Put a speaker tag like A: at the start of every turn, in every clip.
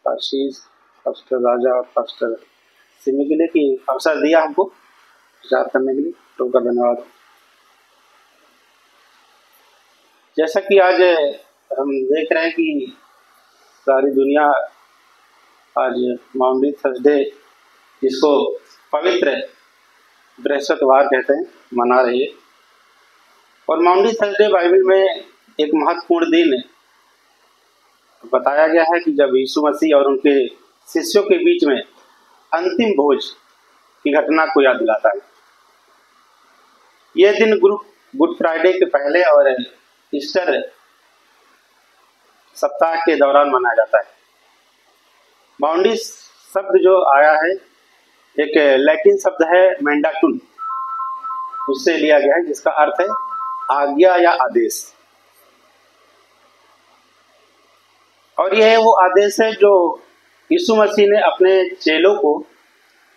A: आशीष pastor राजा और pastor Simi के लिए कि अवसर दिया हमको विचार करने के लिए, तो का धन्यवाद। जैसा कि आज हम देख रहे हैं कि सारी दुनिया आज माउंडी थर्सडे, जिसको पवित्र बृहस्पतिवार कहते हैं, मना रही है। और माउंडी थर्सडे बाइबल में एक महत्वपूर्ण दिन बताया गया है कि जब यीशु मसीह और उनके शिष्यों के बीच में अंतिम भोज की घटना को याद दिलाता है। यह दिन गुड फ्राइडे के पहले और ईस्टर सप्ताह के दौरान मनाया जाता है। माउंडी शब्द जो आया है एक लैटिन शब्द है मैंडाटुन, उससे लिया गया है, जिसका अर्थ है आज्ञा या आदेश। और यह वो आदेश है जो यीशु मसीह ने अपने चेलों को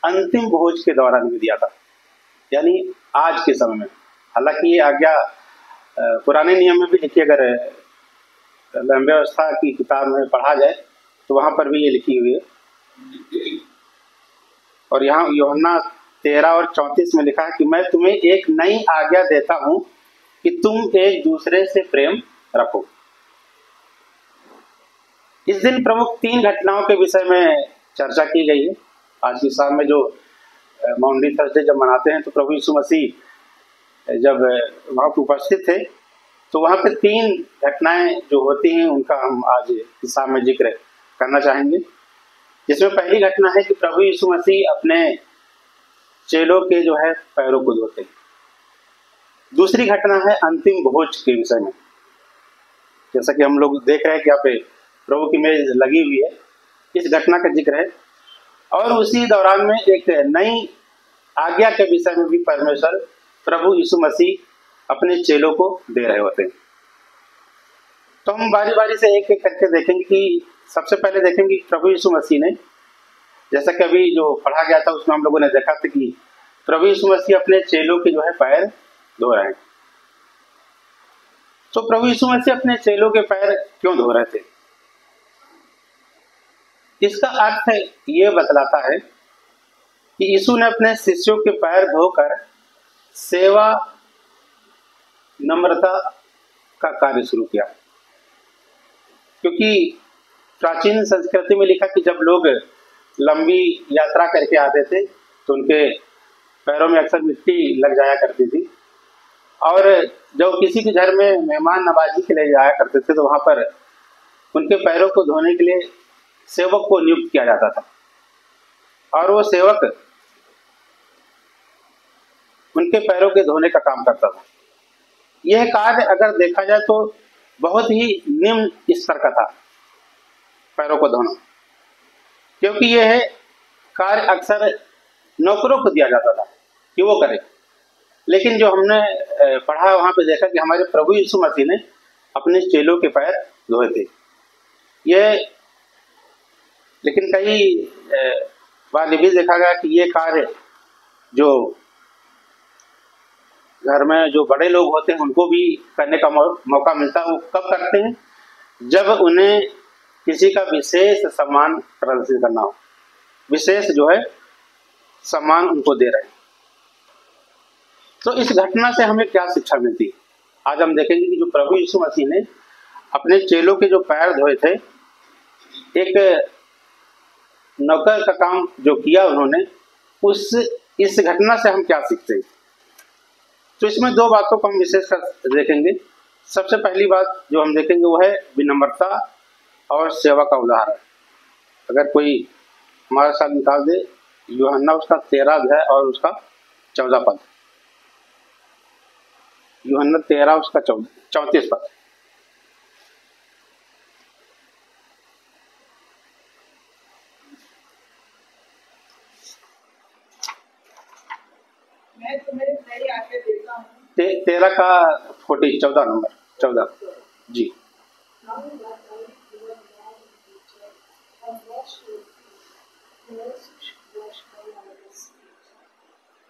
A: अंतिम भोज के दौरान भी दिया था, यानी आज के समय में। हालांकि ये आज्ञा पुराने नियम में भी लिखी, अगर लंबे व्यवस्था की किताब में पढ़ा जाए तो वहां पर भी ये लिखी हुई है। और यहाँ यूहन्ना 13 और 34 में लिखा है कि मैं तुम्हें एक नई आज्ञा देता हूं कि तुम एक दूसरे से प्रेम रखो। इस दिन प्रमुख 3 घटनाओं के विषय में चर्चा की गई है। आज की शाम में जो माउंडी थर्सडे जब मनाते हैं तो प्रभु यीशु मसीह जब वहां पर उपस्थित थे तो वहां पे 3 घटनाएं जो होती हैं उनका हम आज की शाम में जिक्र करना चाहेंगे। जिसमें पहली घटना है कि प्रभु यीशु मसीह अपने चेलों के जो है पैरों को धोते हैं। दूसरी घटना है अंतिम भोज के विषय में। जैसा कि हम लोग देख रहे हैं कि यहाँ पे प्रभु की मेज लगी हुई है, इस घटना का जिक्र है। और उसी दौरान में एक नई आज्ञा के विषय में भी परमेश्वर प्रभु यीशु मसीह अपने चेलों को दे रहे होते हैं। तो हम बारी बारी से एक एक करके देखेंगे कि सबसे पहले देखेंगे प्रभु यीशु मसीह ने, जैसा कि अभी जो पढ़ा गया था उसमें हम लोगों ने देखा था कि प्रभु यीशु मसीह अपने चेलों के जो है पैर धो रहे हैं। तो प्रभु यीशु मसीह अपने चेलों के पैर क्यों धो रहे थे? इसका अर्थ ये बतलाता है कि यीशु ने अपने शिष्यों के पैर धोकर सेवा नम्रता का कार्य शुरू किया। क्योंकि प्राचीन संस्कृति में लिखा कि जब लोग लंबी यात्रा करके आते थे तो उनके पैरों में अक्सर मिट्टी लग जाया करती थी। और जब किसी के घर में मेहमान नवाजी के लिए जाया करते थे तो वहां पर उनके पैरों को धोने के लिए सेवक को नियुक्त किया जाता था। और वो सेवक उनके पैरों के धोने का काम करता था। यह कार्य अगर देखा जाए तो बहुत ही निम्न स्तर का था, पैरों को धोना, क्योंकि यह कार्य अक्सर नौकरों को दिया जाता था कि वो करे। लेकिन जो हमने पढ़ा वहां पे देखा कि हमारे प्रभु यीशु मसीह ने अपने चेलों के पैर धोए थे। लेकिन कई बार ये भी देखा गया कि ये कार्य जो घर में जो बड़े लोग होते हैं उनको भी करने का मौका मिलता है। वो कब करते हैं? जब उन्हें किसी का विशेष सम्मान प्रदर्शित करना हो, विशेष जो है सम्मान उनको दे रहे हैं। तो इस घटना से हमें क्या शिक्षा मिलती है? आज हम देखेंगे कि जो प्रभु यीशु मसीह ने अपने चेलों के जो पैर धोए थे, एक नौकर का काम जो किया उन्होंने, इस घटना से हम क्या सीखते हैं? तो इसमें 2 बातों को हम विशेष कर देखेंगे। सबसे पहली बात जो हम देखेंगे वो है विनम्रता और सेवा का उदाहरण। अगर कोई हमारे साथ निकाल दे यूहन्ना उसका 13 अध्याय और उसका 14 पद। यूहन्ना 13 उसका 34 पद।
B: मैं तुम्हें नई आज्ञा देता हूँ।
A: 13 का 14 नंबर 14 जी।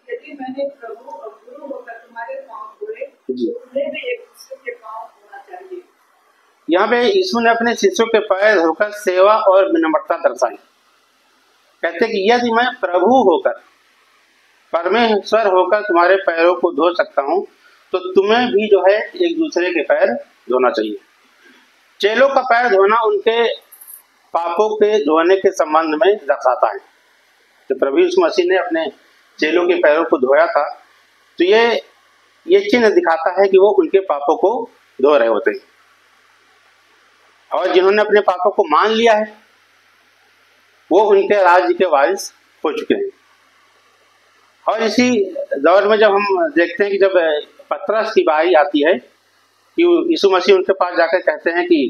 B: यदि मैंने प्रभु और गुरु होकर तुम्हारे पांव धोए,
A: जी,
B: तुम्हें भी एक दूसरे के पांव धोना चाहिए।
A: यहाँ पे यीशु ने अपने शिष्यों के पैर धोकर सेवा और विनम्रता दर्शाई। कहते कि यदि मैं प्रभु होकर, परमेश्वर होकर तुम्हारे पैरों को धो सकता हूं, तो तुम्हें भी जो है एक दूसरे के पैर धोना चाहिए। चेलों का पैर धोना उनके पापों के धोने के संबंध में दर्शाता है। तो प्रभु यीशु मसीह ने अपने चेलों के पैरों को धोया था, तो ये चिन्ह दिखाता है कि वो उनके पापों को धो रहे होते हैं। और जिन्होंने अपने पापों को मान लिया है वो उनके राज्य के वारिस हो चुके हैं। और इसी दौर में जब हम देखते हैं कि जब पतरस की बारी आती है कि यीशु मसीह उनके पास जाकर कहते हैं कि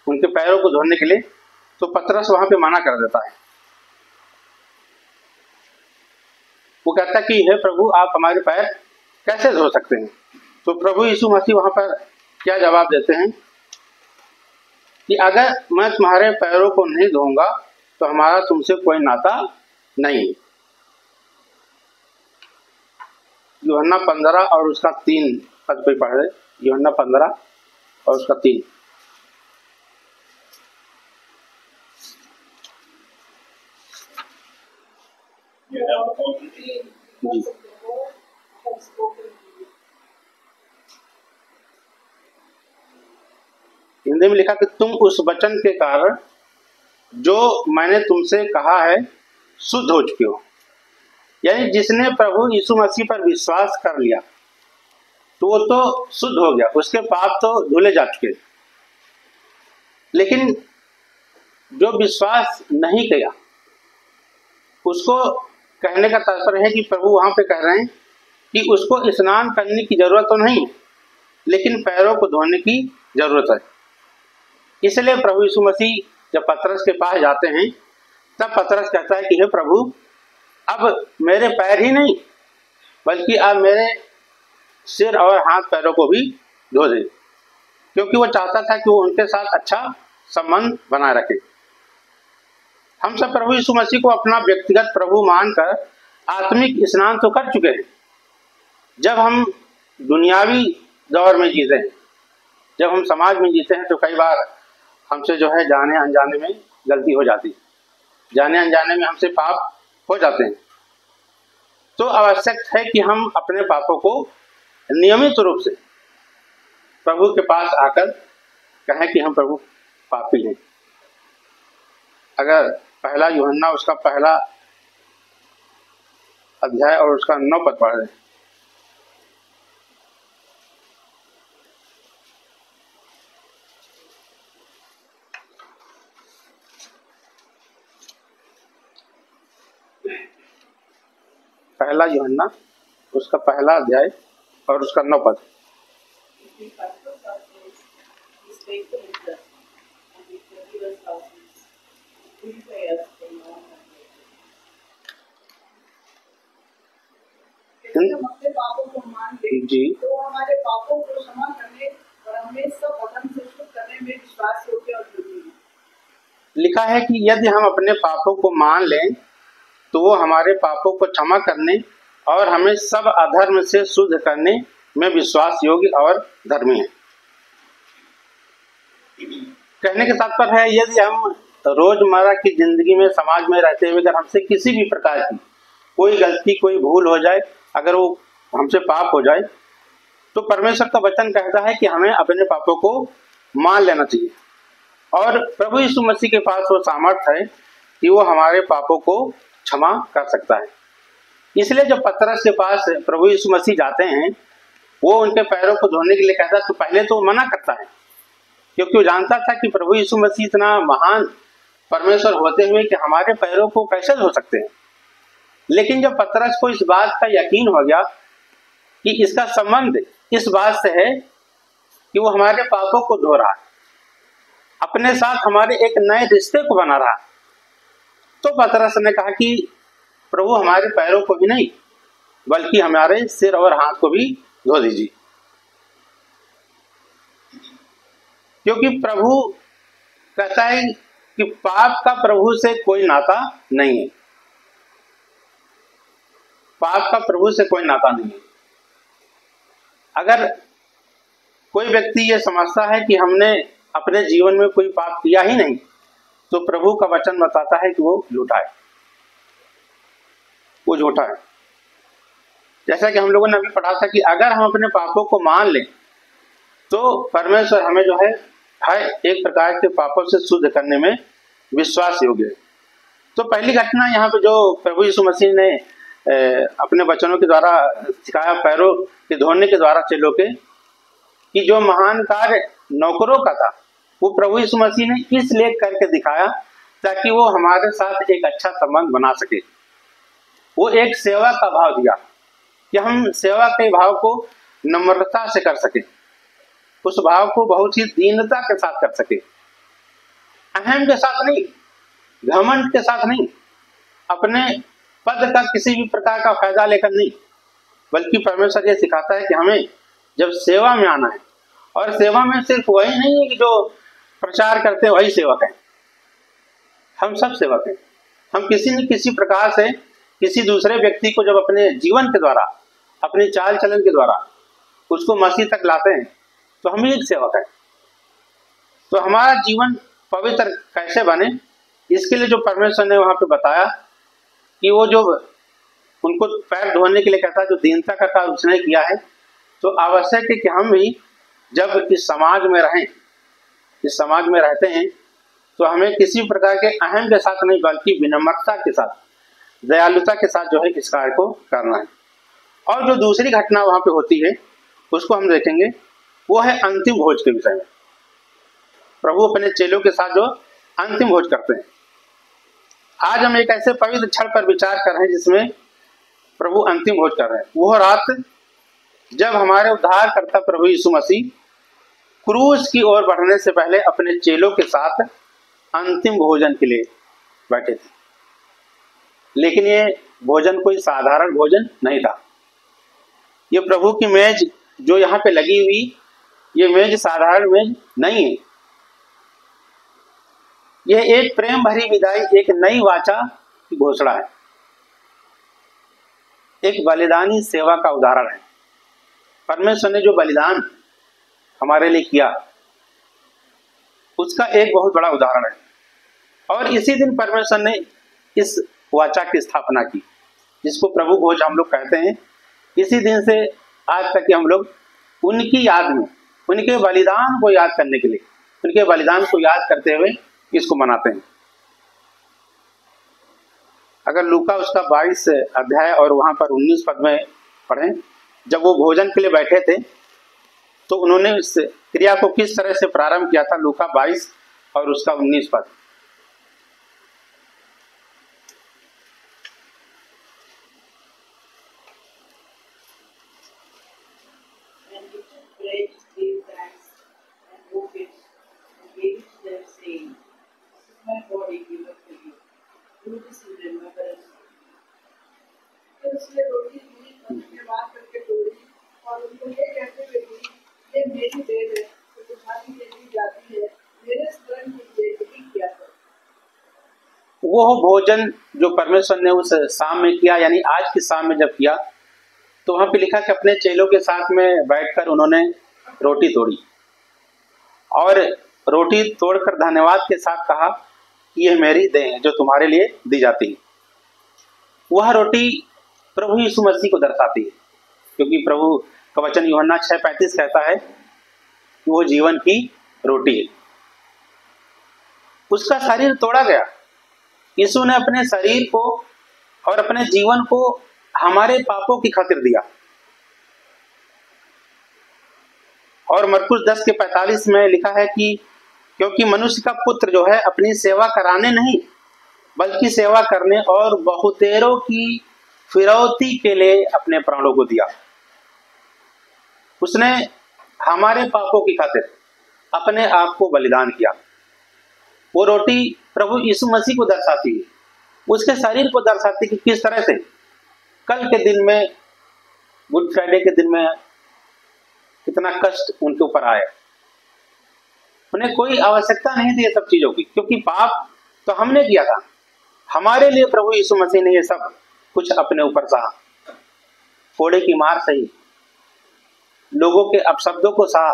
A: उनके पैरों को धोने के लिए, तो पतरस वहां पे मना कर देता है। वो कहता है कि हे प्रभु, आप हमारे पैर कैसे धो सकते हैं? तो प्रभु यीशु मसीह वहां पर क्या जवाब देते हैं कि अगर मैं तुम्हारे पैरों को नहीं धोऊंगा तो हमारा तुमसे कोई नाता नहीं। यूहन्ना 15 और उसका 3 पद पे पढ़ रहे। यूहन्ना 15 और उसका 3। हिंदी में लिखा कि तुम उस वचन के कारण जो मैंने तुमसे कहा है शुद्ध हो चुके हो। यानी जिसने प्रभु यीशु मसीह पर विश्वास कर लिया तो वो तो शुद्ध हो गया, उसके पाप तो धुले जा चुके। लेकिन जो विश्वास नहीं किया उसको कहने का तात्पर्य है कि प्रभु वहां पे कह रहे हैं कि उसको स्नान करने की जरूरत तो नहीं, लेकिन पैरों को धोने की जरूरत है। इसलिए प्रभु यीशु मसीह जब पतरस के पास जाते हैं तब पतरस कहता है कि हे प्रभु, अब मेरे पैर ही नहीं बल्कि अब मेरे सिर और हाथ पैरों को भी धो दे, क्योंकि वो चाहता था कि वो उनके साथ अच्छा संबंध बनाए रखे। हम सब प्रभु यीशु मसीह को अपना व्यक्तिगत प्रभु मानकर आत्मिक स्नान तो कर चुके हैं। जब हम दुनियावी दौर में जीते हैं, जब हम समाज में जीते हैं, तो कई बार हमसे जो है जाने अनजाने में गलती हो जाती है, जाने अनजाने में हमसे पाप हो जाते हैं। तो आवश्यक है कि हम अपने पापों को नियमित रूप से प्रभु के पास आकर कहें कि हम प्रभु पापी हैं। अगर पहला यूहन्ना उसका पहला अध्याय और उसका 9 पद पढ़ रहे। पहला यूहन्ना उसका पहला अध्याय और उसका 9 पद।
B: हम अपने पापों को मान ले
A: जी,
B: तो हमारे पापों को क्षमा करने और हमें सब अधर्म से शुद्ध करने में विश्वास योग्य और योग्य है।
A: लिखा है कि यदि हम अपने पापों को मान लें तो वो हमारे पापों को क्षमा करने और हमें सब अधर्म से शुद्ध करने में विश्वास योग्य और धर्मी है। कहने के तात्पर्य है, यदि हम रोजमर्रा की जिंदगी में समाज में रहते हुए अगर हमसे किसी भी प्रकार की कोई गलती कोई भूल हो जाए, अगर वो हमसे पाप हो जाए, तो परमेश्वर का वचन कहता है कि हमें अपने पापों को मान लेना चाहिए। और प्रभु यीशु मसीह के पास वो सामर्थ्य है कि वो हमारे पापों को क्षमा कर सकता है। इसलिए जब पतरस के पास प्रभु यीशु मसीह जाते हैं, वो उनके पैरों को धोने के लिए कहता है, तो पहले तो वो मना करता है, क्योंकि वो जानता था कि प्रभु यीशु मसीह इतना महान परमेश्वर होते हुए कि हमारे पैरों को कैसे धो सकते हैं। लेकिन जब पतरस को इस बात का यकीन हो गया कि इसका संबंध इस बात से है कि वो हमारे पापों को धो रहा है, अपने साथ हमारे एक नए रिश्ते को बना रहा, तो पतरस ने कहा कि प्रभु हमारे पैरों को भी नहीं बल्कि हमारे सिर और हाथ को भी धो दीजिए, क्योंकि प्रभु कहता है कि पाप का प्रभु से कोई नाता नहीं है। पाप का प्रभु से कोई नाता नहीं है। अगर कोई व्यक्ति ये समझता है कि हमने अपने जीवन में कोई पाप किया ही नहीं, तो प्रभु का वचन बताता है कि वो झूठा है, वो झूठा है। जैसा कि हम लोगों ने अभी पढ़ा था कि अगर हम अपने पापों को मान लें तो परमेश्वर हमें जो है हर एक प्रकार के पापों से शुद्ध करने में विश्वास योग्य है। तो पहली घटना यहाँ पे जो प्रभु यीशु मसीह ने अपने वचनों के द्वारा सिखाया, पैरों के धोने के द्वारा चेलों के, कि जो महान कार्य नौकरों का था वो प्रभु यीशु मसीह ने इसलिए करके दिखाया ताकि वो हमारे साथ एक अच्छा संबंध बना सके। वो एक सेवा का भाव दिया कि हम सेवा के भाव को नम्रता से कर सके, उस भाव को बहुत ही दीनता के साथ कर सके, अहम के साथ नहीं, घमंड के साथ नहीं, अपने पद का किसी भी प्रकार का फायदा लेकर नहीं, बल्कि परमेश्वर ये सिखाता है कि हमें जब सेवा में आना है, और सेवा में सिर्फ वही नहीं है कि जो प्रचार करते हैं वही सेवक है, हम सब सेवक हैं। हम किसी न किसी प्रकार से किसी दूसरे व्यक्ति को जब अपने जीवन के द्वारा, अपने चाल चलन के द्वारा उसको मसीह तक लाते हैं तो हम ही एक सेवक है। तो हमारा जीवन पवित्र कैसे बने, इसके लिए जो परमेश्वर ने वहां पे बताया कि वो जो उनको पैर धोने के लिए कहता है, जो दीनता का काम उसने किया है, तो आवश्यक है कि हम भी जब इस समाज में रहें, इस समाज में रहते हैं, तो हमें किसी प्रकार के अहम के साथ नहीं बल्कि विनम्रता के साथ, दयालुता के साथ जो है इस कार्य को करना है। और जो दूसरी घटना वहां पे होती है उसको हम देखेंगे, वो है अंतिम भोज के विषय में। प्रभु अपने चेलों के साथ जो अंतिम भोज करते हैं। आज हम एक ऐसे पवित्र क्षण पर विचार कर रहे हैं जिसमें प्रभु अंतिम भोज कर रहे हैं। वो रात जब हमारे उद्धारकर्ता प्रभु यीशु मसीह क्रूस की ओर बढ़ने से पहले अपने चेलों के साथ अंतिम भोजन के लिए बैठे थे। लेकिन ये भोजन कोई साधारण भोजन नहीं था। ये प्रभु की मेज जो यहाँ पे लगी हुई, ये मेज साधारण मेज नहीं है। यह एक प्रेम भरी विदाई, एक नई वाचा की घोषणा है, एक बलिदानी सेवा का उदाहरण है। परमेश्वर ने जो बलिदान हमारे लिए किया उसका एक बहुत बड़ा उदाहरण है। और इसी दिन परमेश्वर ने इस वाचा की स्थापना की, जिसको प्रभु भोज हम लोग कहते हैं। इसी दिन से आज तक कि हम लोग उनकी याद में, उनके बलिदान को याद करने के लिए, उनके बलिदान को याद करते हुए इसको मनाते हैं। अगर लूका उसका 22 अध्याय और वहां पर 19 पद में पढ़ें, जब वो भोजन के लिए बैठे थे तो उन्होंने इस क्रिया को किस तरह से प्रारंभ किया था। लूका 22 और उसका 19 पद। वो भोजन जो परमेश्वर ने उस शाम में किया, यानी आज की शाम में जब किया, तो वहां पे लिखा कि अपने चेलों के साथ में बैठकर उन्होंने रोटी तोड़ी और रोटी तोड़कर धन्यवाद के साथ कहा कि यह मेरी देह है जो तुम्हारे लिए दी जाती है। वह रोटी प्रभु यीशु मसीह को दर्शाती है, क्योंकि प्रभु का वचन यूहन्ना 6:35 कहता है कि वो जीवन की रोटी है। उसका शरीर तोड़ा गया। यीशु ने अपने शरीर को और अपने जीवन को हमारे पापों की खातिर दिया। और मरकुस 10:45 में लिखा है कि क्योंकि मनुष्य का पुत्र जो है अपनी सेवा कराने नहीं बल्कि सेवा करने और बहुतेरों की फिरौती के लिए अपने प्राणों को दिया। उसने हमारे पापों की खातिर अपने आप को बलिदान किया। वो रोटी प्रभु यीशु मसीह को दर्शाती है, उसके शरीर को दर्शाती है कि किस तरह से कल के दिन में, गुड फ्राइडे के दिन में कितना कष्ट उनके ऊपर आया। उन्हें कोई आवश्यकता नहीं थी ये सब चीजों की, क्योंकि पाप तो हमने किया था। हमारे लिए प्रभु यीशु मसीह ने ये सब कुछ अपने ऊपर सहा। कोड़े की मार सही, लोगों के अपशब्दों को सहा,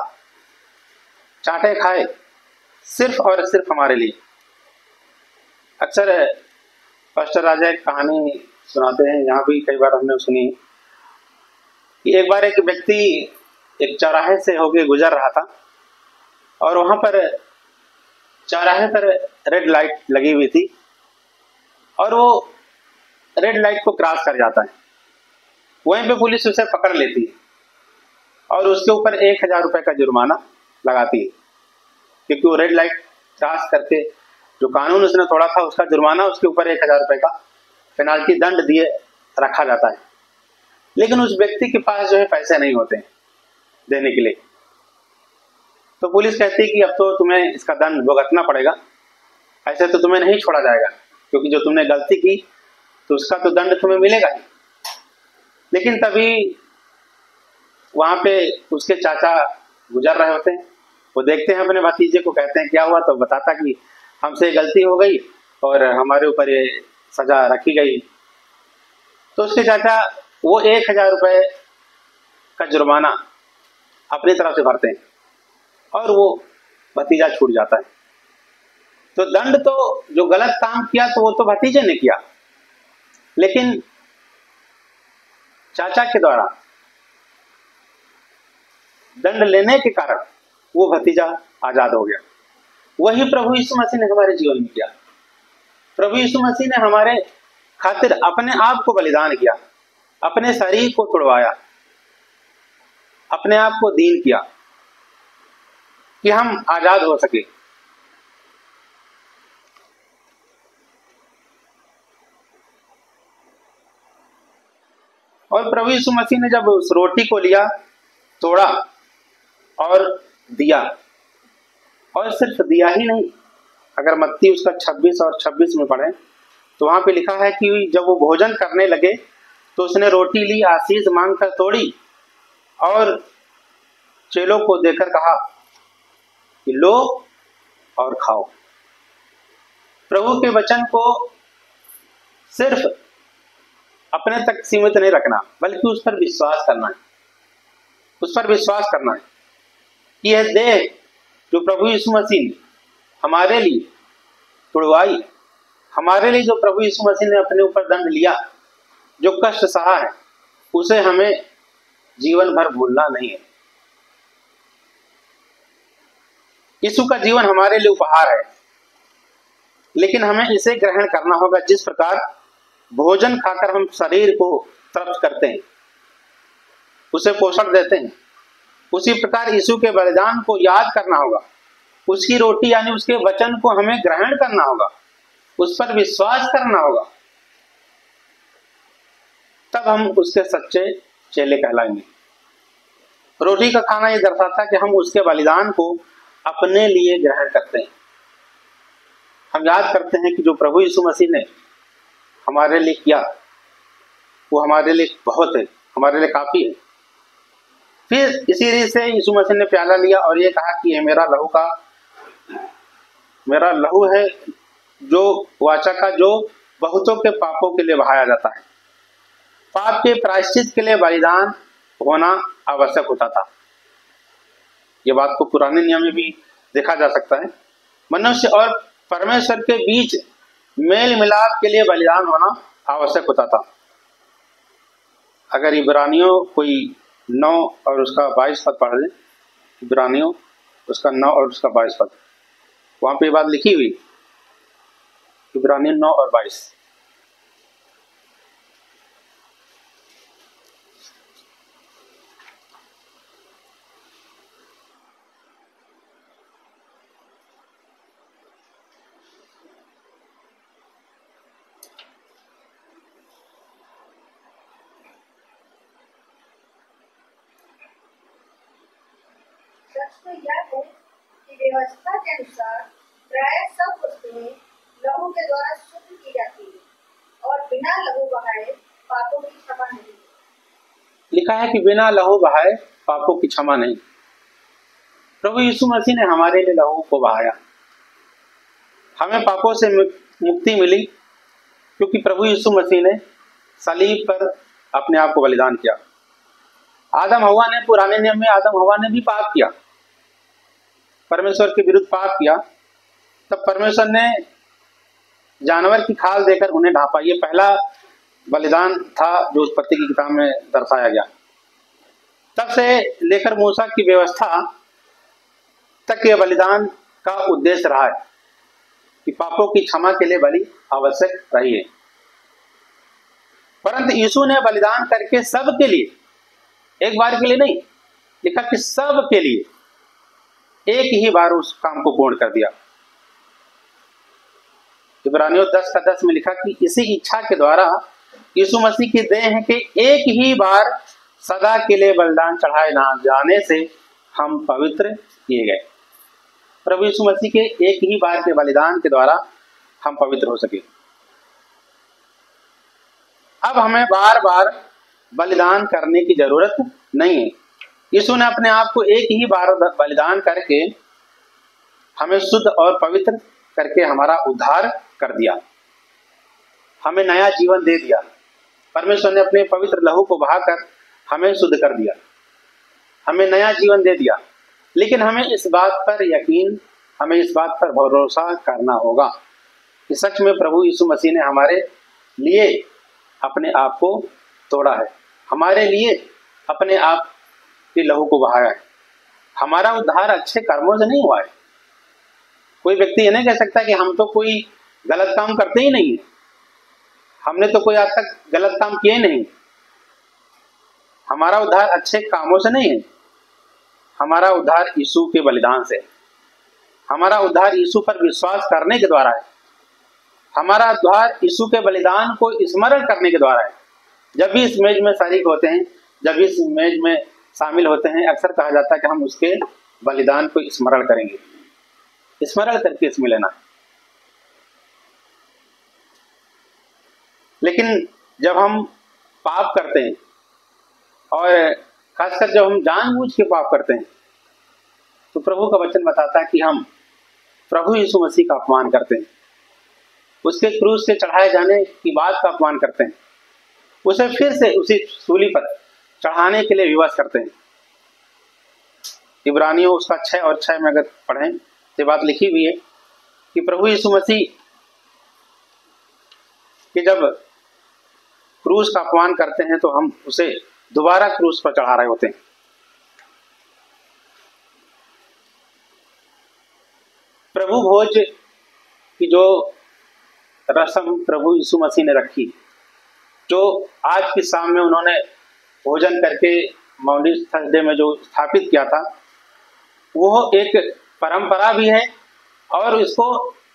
A: चाटे खाए सिर्फ और सिर्फ हमारे लिए। अक्सर पास्टर राजा एक कहानी सुनाते हैं, यहाँ भी कई बार हमने सुनी कि एक बार एक व्यक्ति एक चौराहे से होके गुजर रहा था और वहां पर चौराहे पर रेड लाइट लगी हुई थी और वो रेड लाइट को क्रॉस कर जाता है। वहीं पे पुलिस उसे पकड़ लेती है और उसके ऊपर 1000 रुपए का जुर्माना लगाती है, क्योंकि वो रेड लाइट क्रॉस करके जो कानून उसने तोड़ा था उसका जुर्माना उसके ऊपर 1000 रुपए का पेनाल्टी दंड दिए रखा जाता है। लेकिन उस व्यक्ति के पास जो है पैसे नहीं होते हैं देने के लिए, तो पुलिस कहती है कि अब तो तुम्हें इसका दंड भुगतना पड़ेगा, ऐसे तो तुम्हें नहीं छोड़ा जाएगा, क्योंकि जो तुमने गलती की तो उसका तो दंड तुम्हें मिलेगा ही। लेकिन तभी वहां पे उसके चाचा गुजर रहे होते हैं, वो देखते हैं अपने भतीजे को, कहते हैं क्या हुआ, तो बताता कि हमसे गलती हो गई और हमारे ऊपर ये सजा रखी गई। तो उसके चाचा वो 1000 रुपए का जुर्माना अपनी तरफ से भरते हैं और वो भतीजा छूट जाता है। तो दंड तो जो गलत काम किया तो वो तो भतीजे ने किया, लेकिन चाचा के द्वारा दंड लेने के कारण वो भतीजा आजाद हो गया। वही प्रभु यीशु मसीह ने हमारे जीवन में किया। प्रभु यीशु मसीह ने हमारे खातिर अपने आप को बलिदान किया, अपने शरीर को तुड़वाया, अपने आप को दीन किया कि हम आजाद हो सके। और प्रभु यीशु मसीह ने जब उस रोटी को लिया, तोड़ा और दिया, और सिर्फ दिया ही नहीं, अगर मत्ती उसका 26 और 26 में पढ़े तो वहां पे लिखा है कि जब वो भोजन करने लगे तो उसने रोटी ली, आशीष मांगकर तोड़ी और चेलों को देकर कहा कि लो और खाओ। प्रभु के वचन को सिर्फ अपने तक सीमित नहीं रखना, बल्कि उस पर विश्वास करना है, उस पर विश्वास करना है कि यह देह जो प्रभु यीशु मसीह ने हमारे लिए तुड़वाई, हमारे लिए जो प्रभु यीशु मसीह ने अपने ऊपर दंड लिया, जो कष्ट सहा है, उसे हमें जीवन भर भूलना नहीं है। यीशु का जीवन हमारे लिए उपहार है, लेकिन हमें इसे ग्रहण करना होगा। जिस प्रकार भोजन खाकर हम शरीर को तृप्त करते हैं, उसे पोषण देते हैं, उसी प्रकार यीशु के बलिदान को याद करना होगा। उसकी रोटी यानी उसके वचन को हमें ग्रहण करना होगा, उस पर विश्वास करना होगा, तब हम उसके सच्चे चेले कहलाएंगे। रोटी का खाना ये दर्शाता है कि हम उसके बलिदान को अपने लिए ग्रहण करते हैं। हम याद करते हैं कि जो प्रभु यीशु मसीह ने हमारे लिए किया वो हमारे लिए बहुत है, हमारे लिए काफी है। फिर इसी रीत से यीशु मसीह ने प्याला लिया और ये कहा कि ये मेरा लहू है, जो वाचा का, जो बहुतों के पापों के लिए बहाया जाता है। पाप के प्रायश्चित के लिए बलिदान होना आवश्यक होता था। ये बात को पुराने नियम में भी देखा जा सकता है। मनुष्य और परमेश्वर के बीच मेल मिलाप के लिए बलिदान होना आवश्यक होता था। अगर इब्रानियों कोई 9 और उसका 22 पद पढ़ लें, इब्रानियों उसका 9 और उसका 22 पद, वहां पे बात लिखी हुई, इब्रानियों 9 और 22।
B: तो यह है कि व्यवस्था के अनुसार प्राय सब वस्तुएं लहू के द्वारा शुद्ध की जाती है और बिना लहू बहाए पापों की क्षमा नहीं।
A: लिखा है कि बिना लहू बहाए पापों की क्षमा नहीं। प्रभु यीशु मसीह ने हमारे लिए लहू को बहाया, हमें पापों से मुक्ति मिली, क्योंकि प्रभु यीशु मसीह ने सलीब पर अपने आप को बलिदान किया। आदम हवा ने, पुराने नियम में आदम हवा ने भी पाप किया, परमेश्वर के विरुद्ध पाप किया, तब परमेश्वर ने जानवर की खाल देकर उन्हें ढांपा। ये पहला बलिदान था जो उत्पत्ति की किताब में दर्शाया गया। तब से लेकर मूसा की व्यवस्था तक यह बलिदान का उद्देश्य रहा है कि पापों की क्षमा के लिए बलि आवश्यक रही है। परंतु यीशु ने बलिदान करके सबके लिए, एक बार के लिए नहीं, लिखा कि सबके लिए एक ही बार उस काम को पूर्ण कर दिया। इब्रानियों 10:10 में लिखा कि इसी इच्छा के द्वारा यीशु मसीह की देह है कि एक ही बार सदा के लिए बलिदान चढ़ाए ना जाने से हम पवित्र किए गए। प्रभु यीशु मसीह के एक ही बार के बलिदान के द्वारा हम पवित्र हो सके। अब हमें बार बार बलिदान करने की जरूरत नहीं है। यीशु ने अपने आप को एक ही बार बलिदान करके हमें शुद्ध और पवित्र करके हमारा उद्धार कर दिया, हमें नया जीवन दे दिया। परमेश्वर ने अपने पवित्र लहू को बहाकर हमें शुद्ध कर दिया, हमें नया जीवन दे दिया। लेकिन हमें इस बात पर यकीन, हमें इस बात पर भरोसा करना होगा कि सच में प्रभु यीशु मसीह ने हमारे लिए अपने आप को तोड़ा है, हमारे लिए अपने आप के लहू को बहाया है। हमारा उद्धार अच्छे कर्मों से नहीं हुआ है। कोई व्यक्ति ये नहीं कह सकता कि हम तो कोई गलत काम करते ही नहीं है, हमने तो कोई आज तक गलत काम किए नहीं। हमारा उद्धार अच्छे कामों से नहीं है, हमारा उद्धार यीशु के बलिदान से, हमारा उद्धार यीशु पर विश्वास करने के द्वारा है, हमारा उद्धार यीशु के बलिदान को स्मरण करने के द्वारा है। जब भी इस मेज में शरीक होते हैं, जब भी इस मेज में शामिल होते हैं, अक्सर कहा जाता है कि हम उसके बलिदान को स्मरण करेंगे। स्मरण करके इसमें लेना। लेकिन जब हम पाप करते हैं और खासकर जब हम जानबूझ के पाप करते हैं, तो प्रभु का वचन बताता है कि हम प्रभु यीशु मसीह का अपमान करते हैं, उसके क्रूस से चढ़ाए जाने की बात का अपमान करते हैं, उसे फिर से उसी सूली पर चढ़ाने के लिए विवश करते हैं। इब्रानियों उसका 6 और 6 में अगर पढ़ें तो बात लिखी हुई है कि प्रभु यीशु मसीह कि जब क्रूस का अपमान करते हैं तो हम उसे दोबारा क्रूस पर चढ़ा रहे होते हैं। प्रभु भोज की जो रस्म प्रभु यीशु मसीह ने रखी, जो आज की शाम में उन्होंने भोजन करके माउंडी थर्सडे में जो स्थापित किया था, वो एक परंपरा भी है और इसको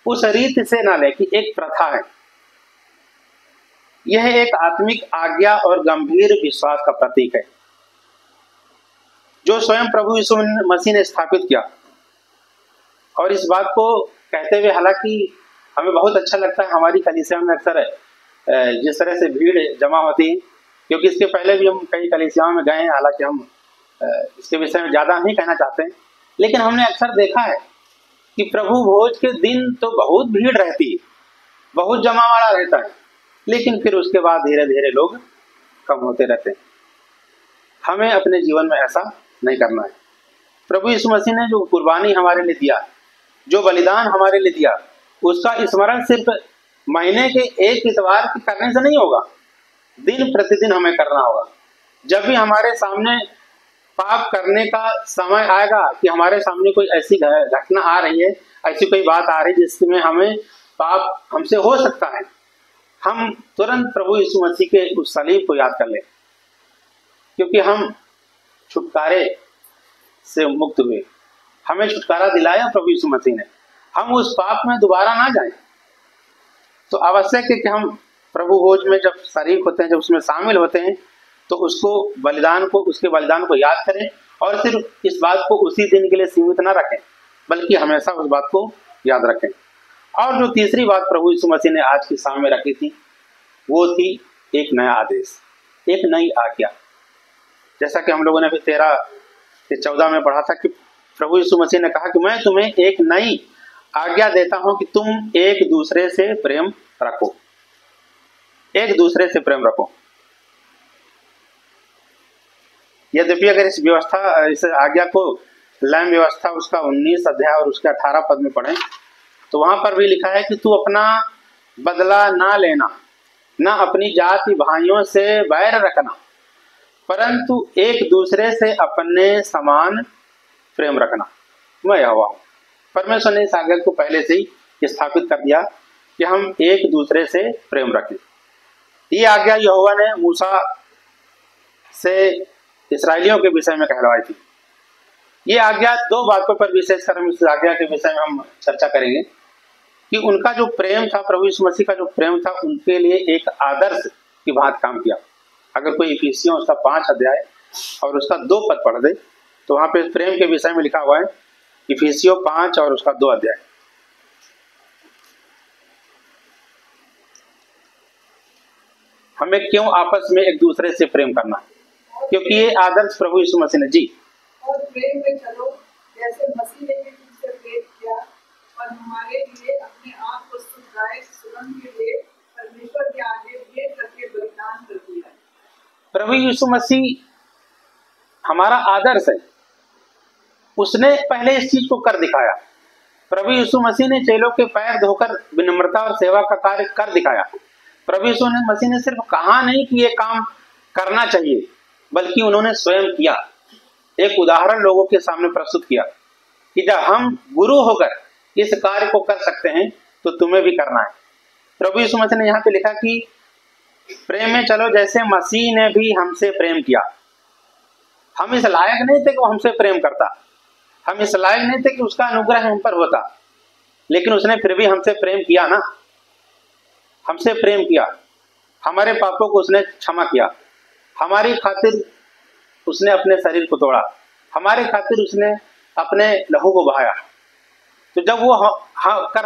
A: उस रीत से ना ले कि एक प्रथा है। यह एक आत्मिक आज्ञा और गंभीर विश्वास का प्रतीक है जो स्वयं प्रभु यीशु मसीह ने स्थापित किया। और इस बात को कहते हुए, हालांकि हमें बहुत अच्छा लगता है, हमारी कलीसिया में अक्सर जिस तरह से भीड़ जमा होती है, क्योंकि इसके पहले भी हम कई कलीसियाओं में गए हैं, हालांकि हम इसके विषय में ज़्यादा नहीं कहना चाहते हैं, लेकिन हमने अक्सर देखा है कि प्रभु भोज के दिन तो बहुत भीड़ रहती है, बहुत जमावड़ा रहता है, लेकिन फिर उसके बाद धीरे धीरे लोग कम होते रहते हैं। हमें अपने जीवन में ऐसा नहीं करना है। प्रभु यीशु मसीह ने जो कुर्बानी हमारे लिए दिया, जो बलिदान हमारे लिए दिया, उसका स्मरण सिर्फ महीने के एक इतवार के करने से नहीं होगा, दिन प्रतिदिन हमें करना होगा। जब भी हमारे सामने पाप करने का समय आएगा कि हमारे सामने कोई ऐसी घटना आ रही है, ऐसी कोई बात आ रही है जिसमें हमें पाप हमसे हो सकता है, हम तुरंत प्रभु यीशु मसीह के उस सलीब को याद कर लें, क्योंकि हम छुटकारे से मुक्त हुए, हमें छुटकारा दिलाया प्रभु यीशु मसीह ने, हम उस पाप में दोबारा ना जाएं। तो आवश्यक है कि हम प्रभु भोज में जब शरीक होते हैं, जब उसमें शामिल होते हैं, तो उसको उसके बलिदान को याद करें और सिर्फ इस बात को उसी दिन के लिए सीमित ना रखें, बल्कि हमेशा उस बात को याद रखें। और जो तीसरी बात प्रभु यीशु मसीह ने आज की शाम में रखी थी, वो थी एक नया आदेश, एक नई आज्ञा। जैसा कि हम लोगों ने अभी 13 से 14 में पढ़ा था कि प्रभु यीशु मसीह ने कहा कि मैं तुम्हें एक नई आज्ञा देता हूं कि तुम एक दूसरे से प्रेम रखो, एक दूसरे से प्रेम रखो। यद्यपि अगर इस आज्ञा को लैम व्यवस्था उसका 19 अध्याय और उसके 18 पद में पढ़ें तो वहां पर भी लिखा है कि तू अपना बदला ना लेना, ना अपनी जाति भाइयों से बैर रखना, परंतु एक दूसरे से अपने समान प्रेम रखना। मैं यहोवा हूं। परमेश्वर ने इस आज्ञा को पहले से ही स्थापित कर दिया कि हम एक दूसरे से प्रेम रखें। ये आज्ञा यहोवा ने मूसा से इस्राएलियों के विषय में कहलवाई थी। ये आज्ञा दो बातों पर विशेषकर इस आज्ञा के विषय में हम चर्चा करेंगे कि उनका जो प्रेम था, प्रभु यीशु मसीह का जो प्रेम था, उनके लिए एक आदर्श की भांति काम किया। अगर कोई इफिसियों उसका 5 अध्याय और उसका 2 पद पढ़ दे तो वहां पे प्रेम के विषय में लिखा हुआ है, इफिसियों 5 और उसका 2 अध्याय। हमें क्यों आपस में एक दूसरे से प्रेम करना? क्योंकि ये आदर्श प्रभु यीशु मसीह ने जी
B: और प्रेम में चलो जैसे मसीह ने भी तुमसे प्रेम किया और हमारे लिए अपने आप को सुधारे सुगंध के लिए परमेश्वर के आगे भेंट करके बलिदान कर दिया।
A: प्रभु यीशु मसीह हमारा आदर्श है। उसने पहले इस चीज को कर दिखाया। प्रभु यीशु मसीह ने चेलों के पैर धोकर विनम्रता और सेवा का कार्य कर दिखाया। प्रभु यीशु मसीह ने सिर्फ कहा नहीं कि ये काम करना चाहिए, बल्कि उन्होंने स्वयं किया। एक उदाहरण लोगों के सामने प्रस्तुत किया कि जब हम गुरु होकर इस कार्य को कर सकते हैं तो तुम्हें भी करना है। प्रभु यीशु मसीह ने यहाँ पे लिखा कि प्रेम में चलो जैसे मसीह ने भी हमसे प्रेम किया। हम इस लायक नहीं थे कि वो हमसे प्रेम करता, हम इस लायक नहीं थे कि उसका अनुग्रह हम पर होता, लेकिन उसने फिर भी हमसे प्रेम किया ना, हमसे प्रेम किया। हमारे पापों को उसने क्षमा किया, हमारी खातिर उसने अपने शरीर को तोड़ा, हमारे खातिर उसने अपने लहू को बहाया। तो जब वो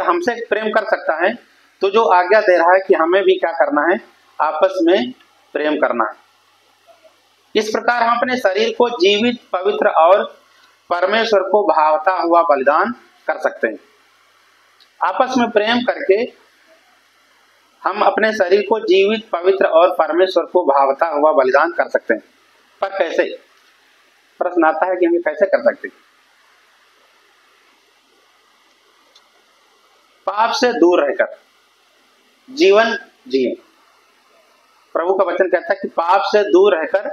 A: हमसे प्रेम कर सकता है तो जो आज्ञा दे रहा है कि हमें भी क्या करना है, आपस में प्रेम करना है। इस प्रकार हम अपने शरीर को जीवित, पवित्र और परमेश्वर को भावता हुआ बलिदान कर सकते हैं। आपस में प्रेम करके हम अपने शरीर को जीवित, पवित्र और परमेश्वर को भावता हुआ बलिदान कर सकते हैं। पर कैसे? प्रश्न आता है कि हम कैसे कर सकते हैं? पाप से दूर रहकर जीवन जिए। प्रभु का वचन कहता है कि पाप से दूर रहकर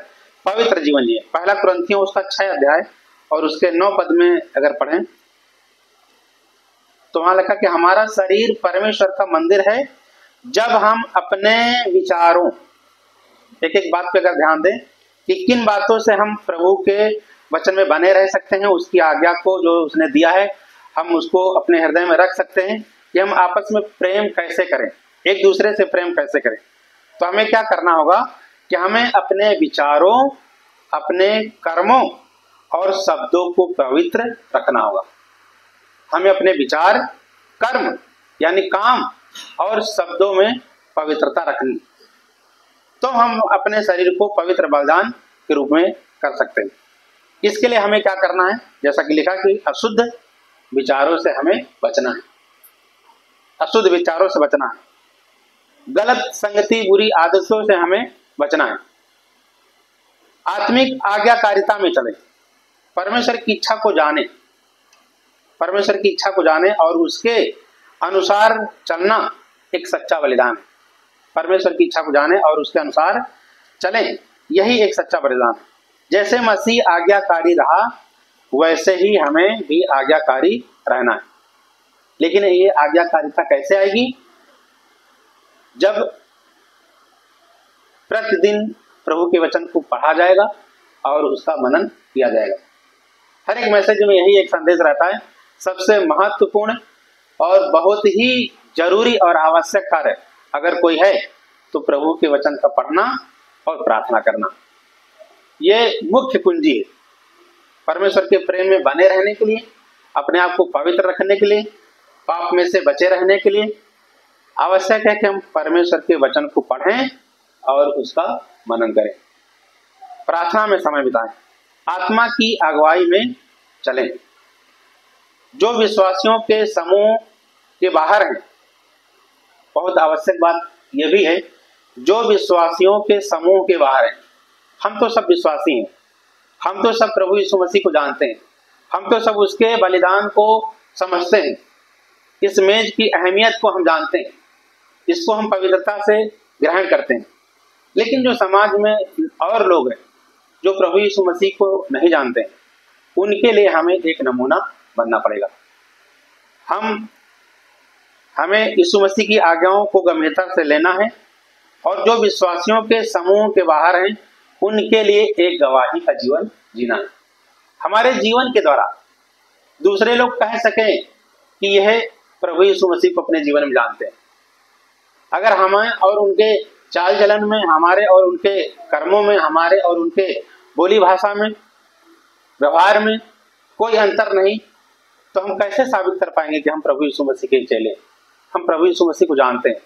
A: पवित्र जीवन जिए। पहला कुरिन्थियों उसका 6 अध्याय और उसके 9 पद में अगर पढ़ें तो वहां लिखा कि हमारा शरीर परमेश्वर का मंदिर है। जब हम अपने विचारों, एक एक बात पे अगर ध्यान दें कि किन बातों से हम प्रभु के वचन में बने रह सकते हैं, उसकी आज्ञा को जो उसने दिया है हम उसको अपने हृदय में रख सकते हैं कि हम आपस में प्रेम कैसे करें, एक दूसरे से प्रेम कैसे करें। तो हमें क्या करना होगा कि हमें अपने विचारों, अपने कर्मों और शब्दों को पवित्र रखना होगा। हमें अपने विचार, कर्म यानी काम और शब्दों में पवित्रता रखनी, तो हम अपने शरीर को पवित्र बलिदान के रूप में कर सकते हैं। इसके लिए हमें क्या करना है? जैसा कि लिखा कि अशुद्ध विचारों से हमें बचना है, अशुद्ध विचारों से बचना है, गलत संगति, बुरी आदतों से हमें बचना है, आत्मिक आज्ञाकारिता में चले, परमेश्वर की इच्छा को जाने, परमेश्वर की इच्छा को जाने और उसके अनुसार चलना एक सच्चा बलिदान है। परमेश्वर की इच्छा को जाने और उसके अनुसार चलें, यही एक सच्चा बलिदान है। जैसे मसीह आज्ञाकारी रहा वैसे ही हमें भी आज्ञाकारी रहना है। लेकिन ये आज्ञाकारिता कैसे आएगी? जब प्रतिदिन प्रभु के वचन को पढ़ा जाएगा और उसका मनन किया जाएगा। हर एक मैसेज में यही एक संदेश रहता है, सबसे महत्वपूर्ण और बहुत ही जरूरी और आवश्यक कार्य अगर कोई है तो प्रभु के वचन का पढ़ना और प्रार्थना करना। ये मुख्य कुंजी है परमेश्वर के प्रेम में बने रहने के लिए, अपने आप को पवित्र रखने के लिए, पाप में से बचे रहने के लिए आवश्यक है कि हम परमेश्वर के वचन को पढ़ें और उसका मनन करें, प्रार्थना में समय बिताएं, आत्मा की अगुवाई में चलें। जो विश्वासियों के समूह के बाहर हैं, बहुत आवश्यक बात यह भी है, जो विश्वासियों के समूह के बाहर हैं, हम तो सब विश्वासी हैं, हम तो सब प्रभु यीशु मसीह को जानते हैं, हम तो सब उसके बलिदान को समझते हैं, इस मेज की अहमियत को हम जानते हैं, इसको हम पवित्रता से ग्रहण करते हैं। लेकिन जो समाज में और लोग हैं जो प्रभु यीशु मसीह को नहीं जानते हैं, उनके लिए हमें एक नमूना बनना पड़ेगा। हमें यीशु मसीह की आज्ञाओं को गंभीरता से लेना है और जो विश्वासियों के समूह के बाहर हैं उनके लिए एक गवाही का जीवन जीना है। हमारे जीवन के द्वारा दूसरे लोग कह सकें कि यह प्रभु यीशु मसीह को अपने जीवन में जानते हैं। अगर हमें और उनके चाल चलन में, हमारे और उनके कर्मों में, हमारे और उनके बोली भाषा में, व्यवहार में कोई अंतर नहीं, तो हम कैसे साबित कर पाएंगे कि हम प्रभु यीशु मसीह के चेले, हम प्रभु यीशु मसीह को जानते हैं?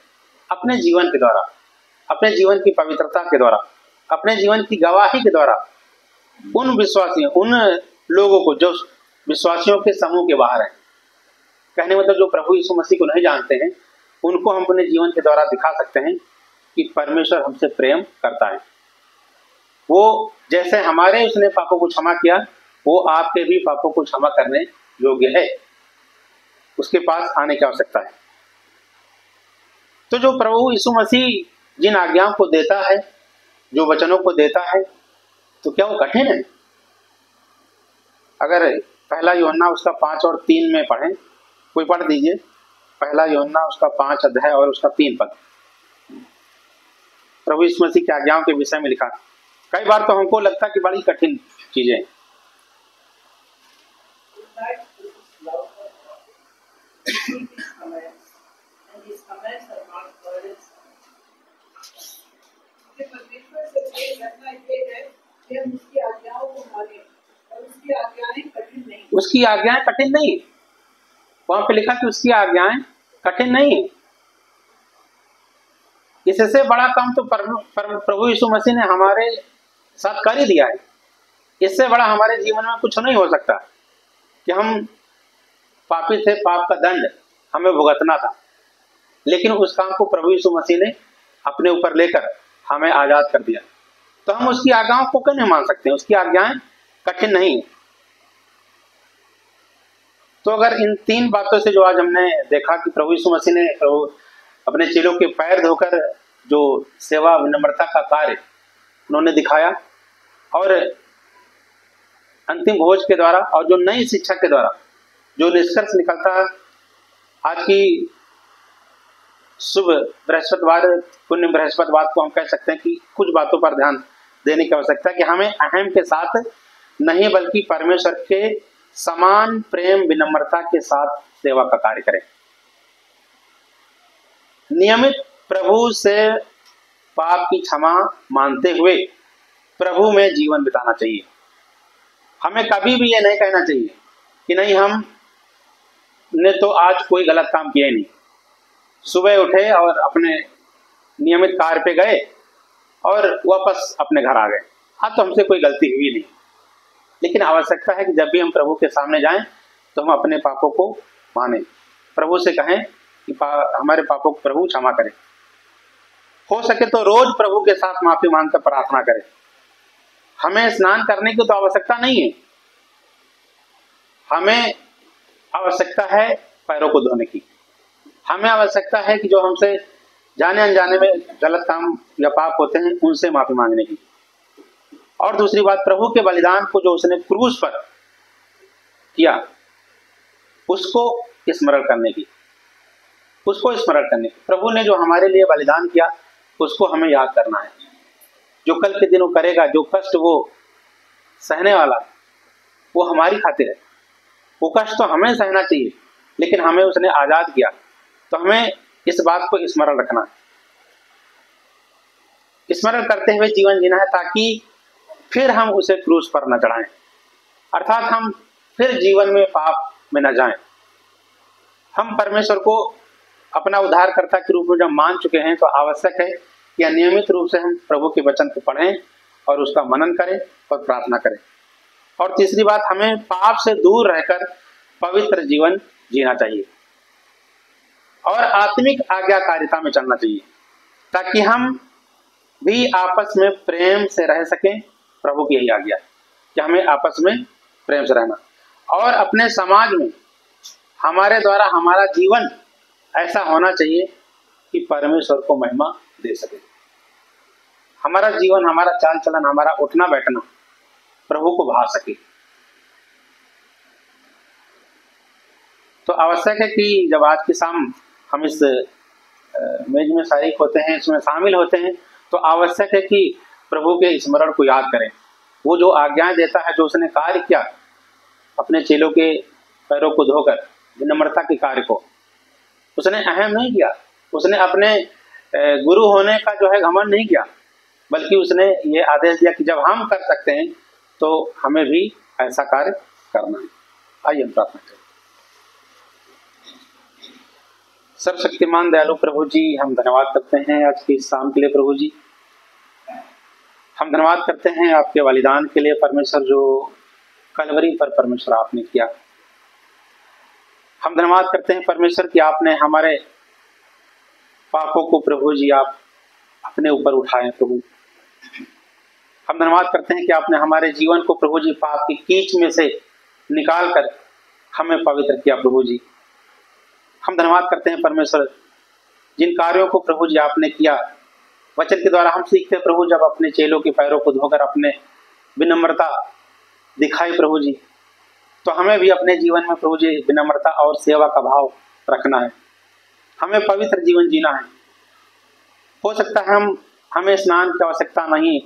A: अपने जीवन के द्वारा, अपने जीवन की पवित्रता के द्वारा, अपने जीवन की गवाही के द्वारा उन विश्वासियों, उन लोगों को जो विश्वासियों के समूह के बाहर हैं, कहने मतलब जो प्रभु यीशु मसीह को नहीं जानते हैं, उनको हम अपने जीवन के द्वारा दिखा सकते हैं कि परमेश्वर हमसे प्रेम करता है। वो जैसे हमारे उसने पापों को क्षमा किया, वो आपके भी पापों को क्षमा करने योग्य है। उसके पास आने की आवश्यकता है। तो जो प्रभु यीशु मसीह जिन आज्ञाओं को देता है, जो वचनों को देता है, तो क्या वो कठिन है? अगर पहला यूहन्ना उसका 5 और 3 में पढ़ें, कोई पढ़ दीजिए, पहला यूहन्ना उसका 5 अध्याय और उसका 3 पद। प्रभु यीशु मसीह की आज्ञाओं के विषय में लिखा। कई बार तो हमको लगता है कि बड़ी कठिन चीजें। उसकी आज्ञाएं कठिन नहीं, वहां पे लिखा कि उसकी आज्ञाएं कठिन नहीं। इससे बड़ा काम तो प्रभु यीशु मसीह ने हमारे साथ कर ही दिया है। इससे बड़ा हमारे जीवन में कुछ नहीं हो सकता कि हम पापी थे, पाप का दंड हमें भुगतना था, लेकिन उस काम को प्रभु यीशु मसीह ने अपने ऊपर लेकर हमें आजाद कर दिया। तो हम उसकी आज्ञाओं को क्यों नहीं मान सकते? उसकी आज्ञाएं कठिन नहीं है। तो अगर इन 3 बातों से जो आज हमने देखा कि प्रभु यीशु मसीह ने अपने चेलों के पैर धोकर जो सेवा विनम्रता का कार्य उन्होंने दिखाया, और अंतिम भोज के द्वारा और जो नई शिक्षा के द्वारा जो निष्कर्ष निकलता है, आज की शुभ बृहस्पतिवार, पुण्य बृहस्पतिवार को हम कह सकते हैं कि कुछ बातों पर ध्यान देने की आवश्यकता है कि हमें अहम के साथ नहीं बल्कि परमेश्वर के समान प्रेम विनम्रता के साथ सेवा का कार्य करें। नियमित प्रभु से पाप की क्षमा मानते हुए प्रभु में जीवन बिताना चाहिए। हमें कभी भी ये नहीं कहना चाहिए कि नहीं, हमने तो आज कोई गलत काम किया ही नहीं। सुबह उठे और अपने नियमित कार्य पे गए और वापस अपने घर आ गए, हाँ तो हमसे कोई गलती हुई नहीं। लेकिन आवश्यकता है कि जब भी हम प्रभु के सामने जाएं तो हम अपने पापों को माने, प्रभु से कहें कि हमारे पापों को प्रभु क्षमा करें। हो सके तो रोज प्रभु के साथ माफी मांगकर प्रार्थना करें। हमें स्नान करने की तो आवश्यकता नहीं है, हमें आवश्यकता है पैरों को धोने की। हमें आवश्यकता है कि जो हमसे जाने अनजाने में गलत काम या पाप होते हैं उनसे माफी मांगने की। और दूसरी बात, प्रभु के बलिदान को जो उसने क्रूस पर किया उसको स्मरण करने की, उसको स्मरण करने की। प्रभु ने जो हमारे लिए बलिदान किया उसको हमें याद करना है। जो कल के दिनों करेगा, जो कष्ट वो सहने वाला, वो हमारी खातिर है। वो कष्ट तो हमें सहना चाहिए, लेकिन हमें उसने आजाद किया, तो हमें इस बात को स्मरण रखना है, स्मरण करते हुए जीवन जीना है, ताकि फिर हम उसे क्रूस पर न चढ़ाएं, अर्थात हम फिर जीवन में पाप में न जाएं। हम परमेश्वर को अपना उद्धारकर्ता के रूप में जब मान चुके हैं तो आवश्यक है कि नियमित रूप से हम प्रभु के वचन को पढ़ें और उसका मनन करें और प्रार्थना करें। और तीसरी बात, हमें पाप से दूर रहकर पवित्र जीवन जीना चाहिए और आत्मिक आज्ञाकारिता में चलना चाहिए, ताकि हम भी आपस में प्रेम से रह सकें। प्रभु की यही आज्ञा कि हमें आपस में प्रेम से रहना। और अपने समाज में हमारे द्वारा हमारा जीवन ऐसा होना चाहिए कि परमेश्वर को महिमा दे सके। हमारा जीवन, हमारा चाल चलन, हमारा उठना बैठना प्रभु को भा सके। तो आवश्यक है कि जब आज की शाम हम इस मेज में शारीक होते हैं, इसमें शामिल होते हैं, तो आवश्यक है कि प्रभु के स्मरण को याद करें। वो जो आज्ञाएं देता है, जो उसने कार्य किया अपने चेलों के पैरों को धोकर, विनम्रता के कार्य को उसने अहम नहीं किया। उसने अपने गुरु होने का जो है घमंड नहीं किया, बल्कि उसने ये आदेश दिया कि जब हम कर सकते हैं तो हमें भी ऐसा कार्य करना है। आइए हम प्रार्थना करें। सर्वशक्तिमान दयालु प्रभु जी, हम धन्यवाद करते हैं आज की शाम के लिए। प्रभु जी, हम धन्यवाद करते हैं आपके बलिदान के लिए परमेश्वर, जो कलवरी पर परमेश्वर आपने किया। हम धन्यवाद करते हैं परमेश्वर कि आपने हमारे पापों को प्रभु जी आप अपने ऊपर उठाए। प्रभु, हम धन्यवाद करते हैं कि आपने हमारे जीवन को प्रभु जी पाप की कीच में से निकाल कर हमें पवित्र किया। प्रभु जी, हम धन्यवाद करते हैं परमेश्वर, जिन कार्यों को प्रभु जी आपने किया वचन के द्वारा हम सीखते हैं प्रभु, जब अपने चेलों के पैरों को धोकर अपने विनम्रता दिखाई प्रभु जी, तो हमें भी अपने जीवन में प्रभु जी विनम्रता और सेवा का भाव रखना है। हमें पवित्र जीवन जीना है। हो सकता है हमें स्नान की आवश्यकता नहीं,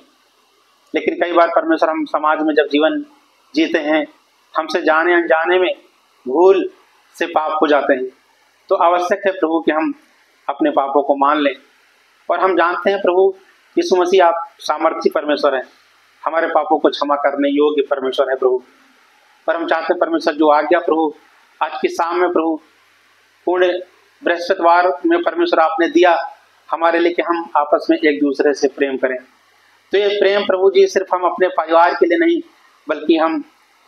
A: लेकिन कई बार परमेश्वर हम समाज में जब जीवन जीते हैं, हमसे जाने अनजाने में भूल से पाप हो जाते हैं, तो आवश्यक है प्रभु कि हम अपने पापों को मान लें। और हम जानते हैं प्रभु यीशु मसीह आप सामर्थी परमेश्वर हैं, हमारे पापों को क्षमा करने योग्य परमेश्वर है प्रभु। पर हम चाहते हैं परमेश्वर जो आज्ञा प्रभु आज की शाम में प्रभु पूर्ण बृहस्पतिवार में परमेश्वर आपने दिया हमारे लिए कि हम आपस में एक दूसरे से प्रेम करें, तो ये प्रेम प्रभु जी सिर्फ हम अपने परिवार के लिए नहीं, बल्कि हम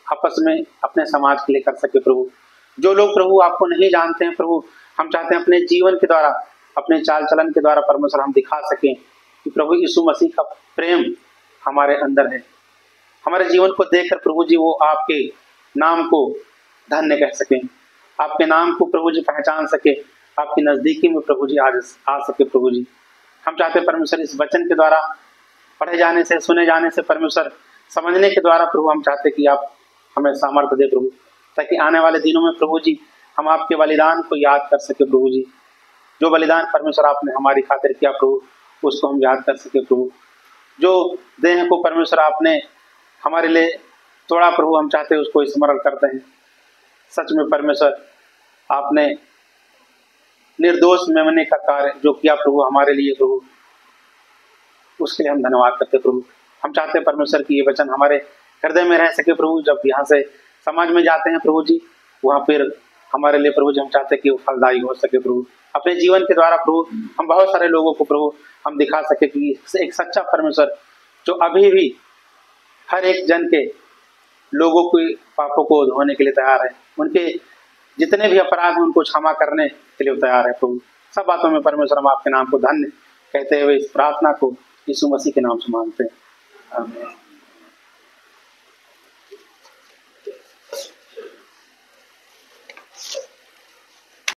A: आपस में अपने समाज के लिए कर सके। प्रभु, जो लोग प्रभु आपको नहीं जानते हैं प्रभु, हम चाहते हैं अपने जीवन के द्वारा, अपने चाल चलन के द्वारा परमेश्वर हम दिखा सकें कि प्रभु यीशु मसीह का प्रेम हमारे अंदर है। हमारे जीवन को देखकर प्रभु जी वो आपके नाम को धन्य कह सकें, आपके नाम को प्रभु जी पहचान सके, आपकी नजदीकी में प्रभु जी आज आ सके। प्रभु जी, हम चाहते हैं परमेश्वर इस वचन के द्वारा पढ़े जाने से, सुने जाने से, परमेश्वर समझने के द्वारा प्रभु हम चाहते कि आप हमें सामर्थ्य दे प्रभु, ताकि आने वाले दिनों में प्रभु जी हम आपके बलिदान को याद कर सके। प्रभु जी, जो बलिदान परमेश्वर आपने हमारी खातिर किया प्रभु, उसको हम याद कर सके। प्रभु, जो देह को परमेश्वर आपने हमारे लिए तोड़ा प्रभु, हम चाहते हैं उसको स्मरण करते हैं। सच में परमेश्वर आपने निर्दोष मेमने का कार्य जो किया प्रभु हमारे लिए प्रभु, उसके लिए हम धन्यवाद करते प्रभु। हम चाहते हैं परमेश्वर की ये वचन हमारे हृदय में रह सके प्रभु। जब यहाँ से समाज में जाते हैं प्रभु जी, वहाँ फिर हमारे लिए प्रभु जी हम चाहते हैं कि वो फलदायी हो सके प्रभु। अपने जीवन के द्वारा प्रभु हम बहुत सारे लोगों को प्रभु हम दिखा सके कि एक सच्चा परमेश्वर जो अभी भी हर एक जन के लोगों के पापों को धोने के लिए तैयार है, उनके जितने भी अपराध हैं उनको क्षमा करने के लिए तैयार है प्रभु। सब बातों में परमेश्वर हम आपके नाम को धन्य कहते हुए इस प्रार्थना को यीशु मसीह के नाम से मांगते हैं, आमीन।